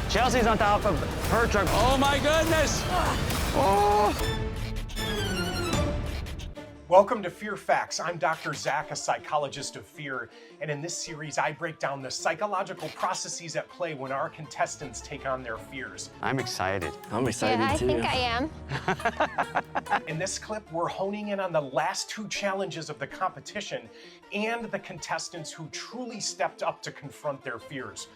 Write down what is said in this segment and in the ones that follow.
Chelsea's on top of her truck. Oh my goodness! Oh. Welcome to Fear Facts. I'm Dr. Zach, a psychologist of fear, and in this series I break down the psychological processes at play when our contestants take on their fears. I'm excited. I'm excited too. Yeah, I think I am. In this clip, we're honing in on the last two challenges of the competition and the contestants who truly stepped up to confront their fears.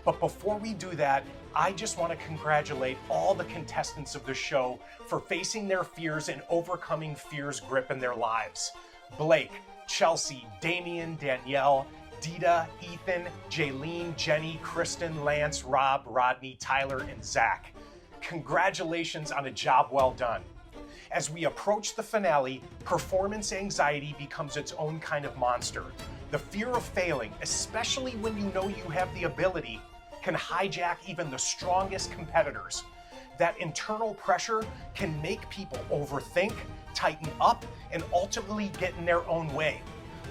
But before we do that, I just want to congratulate all the contestants of the show for facing their fears and overcoming fear's grip in their lives. Blake, Chelsea, Damien, Danielle, Dita, Ethan, Jaylene, Jenny, Kristen, Lance, Rob, Rodney, Tyler, and Zach. Congratulations on a job well done. As we approach the finale, performance anxiety becomes its own kind of monster. The fear of failing, especially when you know you have the ability, can hijack even the strongest competitors. That internal pressure can make people overthink, tighten up, and ultimately get in their own way.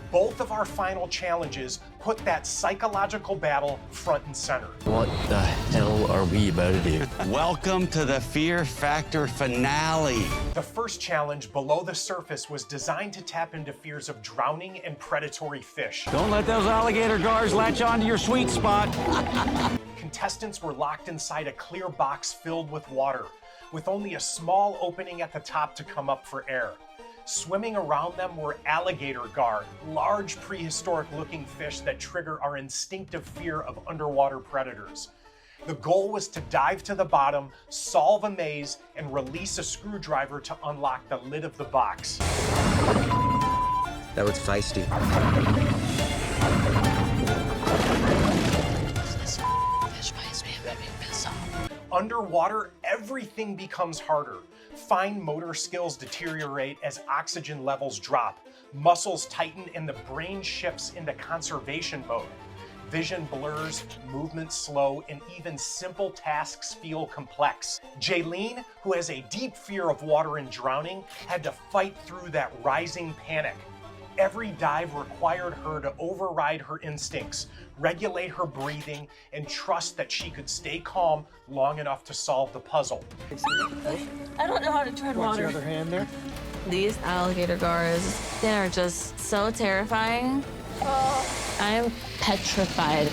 Both of our final challenges put that psychological battle front and center. What the hell are we about to do? Welcome to the Fear Factor finale. The first challenge, Below the Surface, was designed to tap into fears of drowning and predatory fish. Don't let those alligator guards latch onto your sweet spot. Contestants were locked inside a clear box filled with water, with only a small opening at the top to come up for air. Swimming around them were alligator gar, large prehistoric-looking fish that trigger our instinctive fear of underwater predators. The goal was to dive to the bottom, solve a maze, and release a screwdriver to unlock the lid of the box. That was feisty. Underwater, everything becomes harder. Fine motor skills deteriorate as oxygen levels drop, muscles tighten, and the brain shifts into conservation mode. Vision blurs, movement slow, and even simple tasks feel complex. Jaylene, who has a deep fear of water and drowning, had to fight through that rising panic. Every dive required her to override her instincts, regulate her breathing, and trust that she could stay calm long enough to solve the puzzle. I don't know how to tread water. What's your other hand there? These alligator guards, they are just so terrifying. I'm petrified.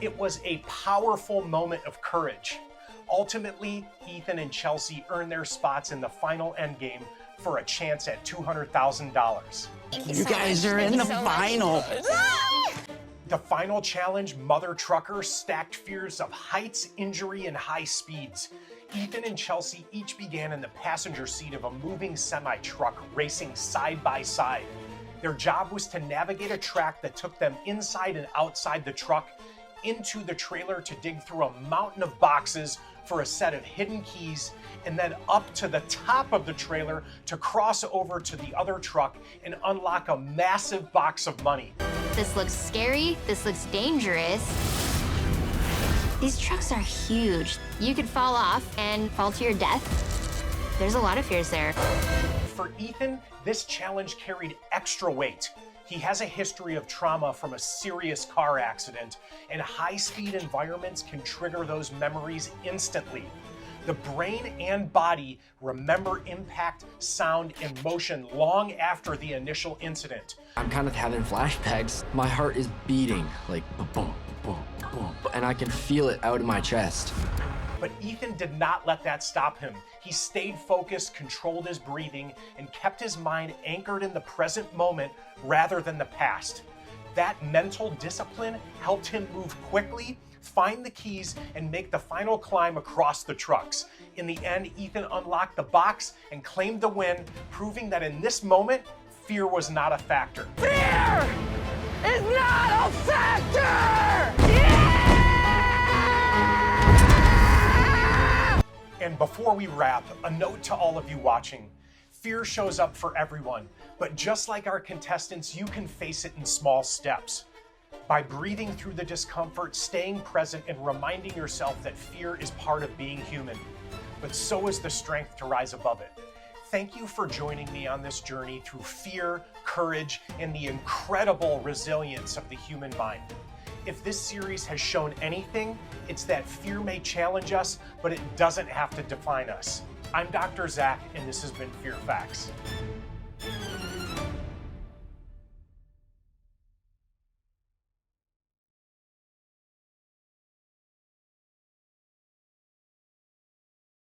It was a powerful moment of courage. Ultimately, Ethan and Chelsea earned their spots in the final endgame for a chance at $200,000. You guys are in the final. The final challenge, Mother Trucker, stacked fears of heights, injury, and high speeds. Ethan and Chelsea each began in the passenger seat of a moving semi-truck racing side by side. Their job was to navigate a track that took them inside and outside the truck, into the trailer to dig through a mountain of boxes for a set of hidden keys, and then up to the top of the trailer to cross over to the other truck and unlock a massive box of money. This looks scary. This looks dangerous. These trucks are huge. You could fall off and fall to your death. There's a lot of fears there. For Ethan, this challenge carried extra weight. He has a history of trauma from a serious car accident, and high-speed environments can trigger those memories instantly. The brain and body remember impact, sound, and motion long after the initial incident. I'm kind of having flashbacks. My heart is beating, like boom, boom, boom, and I can feel it out of my chest. But Ethan did not let that stop him. He stayed focused, controlled his breathing, and kept his mind anchored in the present moment rather than the past. That mental discipline helped him move quickly, find the keys, and make the final climb across the trucks. In the end, Ethan unlocked the box and claimed the win, proving that in this moment, fear was not a factor. Fear is not a factor! Yeah! And before we wrap, a note to all of you watching. Fear shows up for everyone, but just like our contestants, you can face it in small steps. By breathing through the discomfort, staying present, and reminding yourself that fear is part of being human, but so is the strength to rise above it. Thank you for joining me on this journey through fear, courage, and the incredible resilience of the human mind. If this series has shown anything, it's that fear may challenge us, but it doesn't have to define us. I'm Dr. Zach, and this has been Fear Facts.